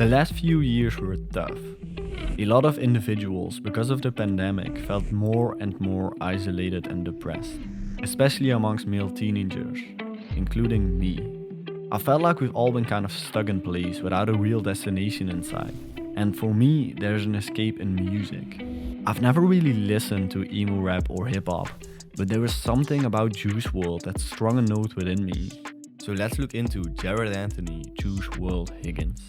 The last few years were tough. A lot of individuals, because of the pandemic, felt more and more isolated and depressed, especially amongst male teenagers, including me. I felt like we've all been kind of stuck in place without a real destination in sight. And for me, there's an escape in music. I've never really listened to emo-rap or hip-hop, but there was something about Juice WRLD that strung a note within me. So let's look into Jarad Anthony Juice WRLD Higgins.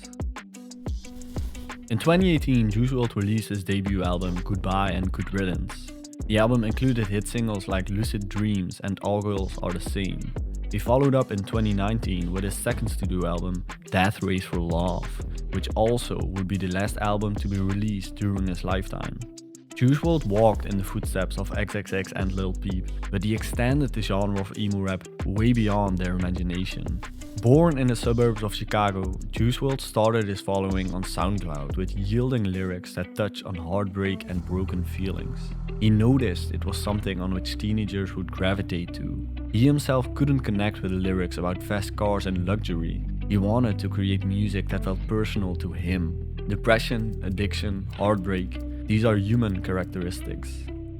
In 2018, Juice WRLD released his debut album Goodbye and Good Riddance. The album included hit singles like Lucid Dreams and All Girls Are the Same. He followed up in 2019 with his second studio album, Death Race for Love, which also would be the last album to be released during his lifetime. Juice WRLD walked in the footsteps of XXX and Lil Peep, but he extended the genre of emo-rap way beyond their imagination. Born in the suburbs of Chicago, Juice WRLD started his following on Soundcloud with yielding lyrics that touch on heartbreak and broken feelings. He noticed it was something on which teenagers would gravitate to. He himself couldn't connect with the lyrics about fast cars and luxury. He wanted to create music that felt personal to him. Depression, addiction, heartbreak, these are human characteristics.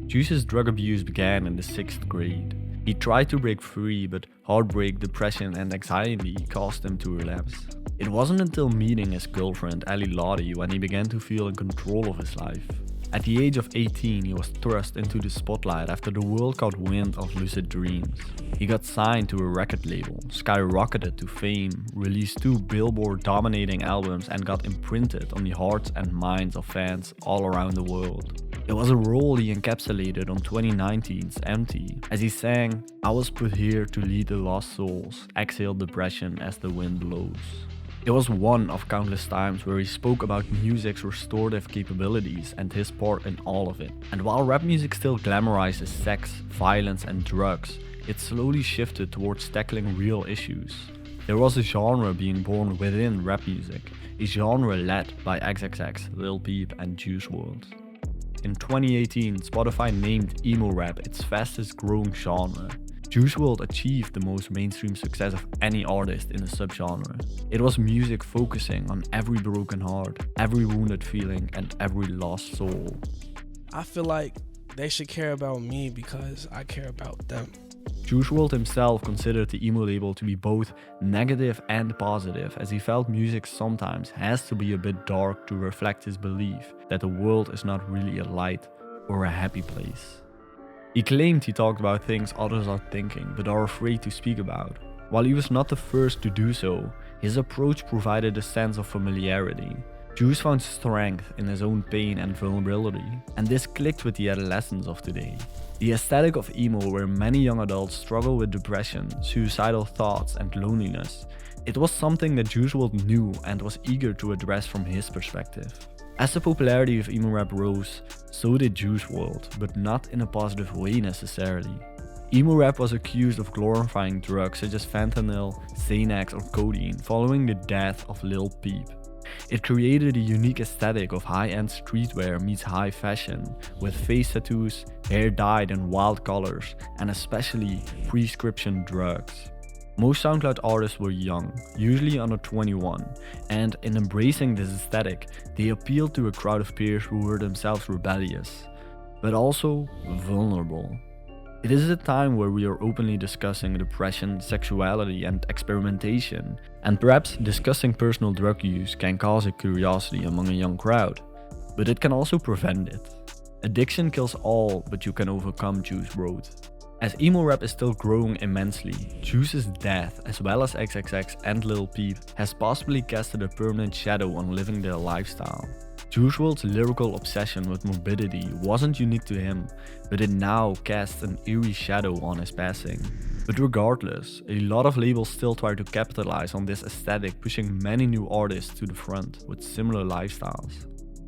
Juice's drug abuse began in the 6th grade. He tried to break free, but heartbreak, depression and anxiety caused him to relapse. It wasn't until meeting his girlfriend Ellie Lottie when he began to feel in control of his life. At the age of 18, he was thrust into the spotlight after the world caught wind of Lucid Dreams. He got signed to a record label, skyrocketed to fame, released 2 Billboard-dominating albums and got imprinted on the hearts and minds of fans all around the world. It was a role he encapsulated on 2019's Empty, as he sang, "I was put here to lead the lost souls, exhale depression as the wind blows." It was one of countless times where he spoke about music's restorative capabilities and his part in all of it. And while rap music still glamorizes sex, violence and drugs, it slowly shifted towards tackling real issues. There was a genre being born within rap music, a genre led by XXX, Lil Peep and Juice WRLD. In 2018, Spotify named emo-rap its fastest growing genre. Juice WRLD achieved the most mainstream success of any artist in the subgenre. It was music focusing on every broken heart, every wounded feeling, and every lost soul. I feel like they should care about me because I care about them. Juice WRLD himself considered the emo label to be both negative and positive, as he felt music sometimes has to be a bit dark to reflect his belief that the world is not really a light or a happy place. He claimed he talked about things others are thinking but are afraid to speak about. While he was not the first to do so, his approach provided a sense of familiarity. Juice found strength in his own pain and vulnerability, and this clicked with the adolescents of today. The aesthetic of emo, where many young adults struggle with depression, suicidal thoughts and loneliness, it was something that Juice WRLD knew and was eager to address from his perspective. As the popularity of emo-rap rose, so did Juice WRLD, but not in a positive way necessarily. Emo-rap was accused of glorifying drugs such as fentanyl, Xanax or codeine following the death of Lil Peep. It created a unique aesthetic of high-end streetwear meets high fashion, with face tattoos, hair dyed in wild colors, and especially prescription drugs. Most SoundCloud artists were young, usually under 21, and in embracing this aesthetic, they appealed to a crowd of peers who were themselves rebellious, but also vulnerable. It is a time where we are openly discussing depression, sexuality, and experimentation, and perhaps discussing personal drug use can cause a curiosity among a young crowd, but it can also prevent it. Addiction kills all, but you can overcome, Juice wrote. As emo-rap is still growing immensely, Juice's death, as well as XXX and Lil Peep, has possibly casted a permanent shadow on living their lifestyle. Juice WRLD's lyrical obsession with morbidity wasn't unique to him, but it now casts an eerie shadow on his passing. But regardless, a lot of labels still try to capitalize on this aesthetic, pushing many new artists to the front with similar lifestyles.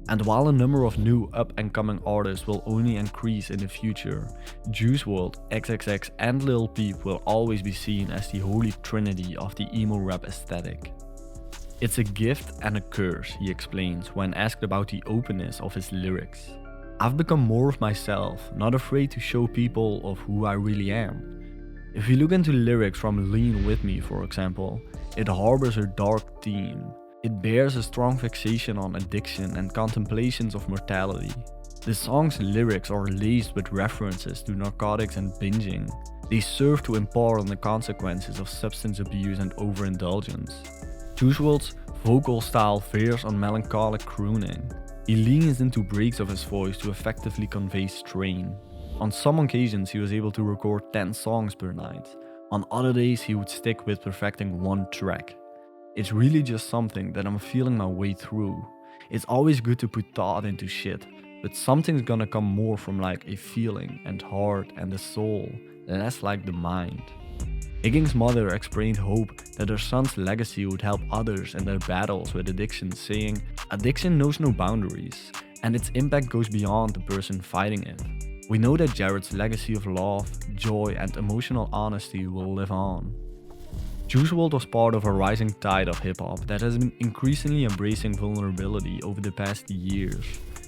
And while the number of new up-and-coming artists will only increase in the future, Juice WRLD, XXX and Lil Peep will always be seen as the holy trinity of the emo-rap aesthetic. It's a gift and a curse, he explains when asked about the openness of his lyrics. I've become more of myself, not afraid to show people of who I really am. If you look into lyrics from Lean With Me, for example, it harbors a dark theme. It bears a strong fixation on addiction and contemplations of mortality. The song's lyrics are laced with references to narcotics and binging. They serve to impart on the consequences of substance abuse and overindulgence. Juice WRLD's vocal style veers on melancholic crooning. He leans into breaks of his voice to effectively convey strain. On some occasions he was able to record 10 songs per night. On other days he would stick with perfecting one track. It's really just something that I'm feeling my way through. It's always good to put thought into shit, but something's gonna come more from like a feeling and heart and the soul, less like the mind. Higgins' mother explained hope that her son's legacy would help others in their battles with addiction, saying, "Addiction knows no boundaries, and its impact goes beyond the person fighting it." We know that Jarad's legacy of love, joy, and emotional honesty will live on. Juice WRLD was part of a rising tide of hip-hop that has been increasingly embracing vulnerability over the past years.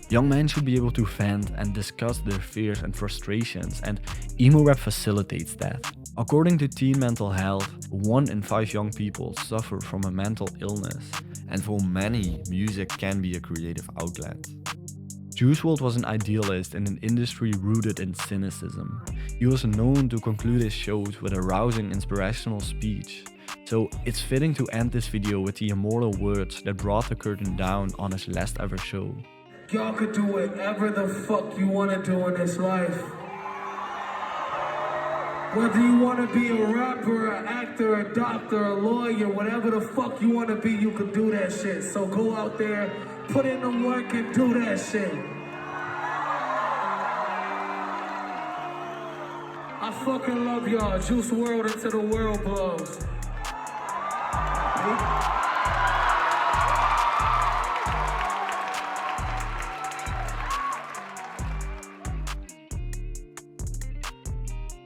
Young men should be able to vent and discuss their fears and frustrations, and Emo-Rap facilitates that. According to Teen Mental Health, 1 in 5 young people suffer from a mental illness, and for many, music can be a creative outlet. Juice WRLD was an idealist in an industry rooted in cynicism. He was known to conclude his shows with a rousing inspirational speech. So it's fitting to end this video with the immortal words that brought the curtain down on his last ever show. Y'all could do whatever the fuck you want to do in this life. Whether you want to be a rapper, an actor, a doctor, a lawyer, whatever the fuck you want to be, you can do that shit. So go out there, put in the work and do that shit. I fucking love y'all. Juice WRLD until the world blows.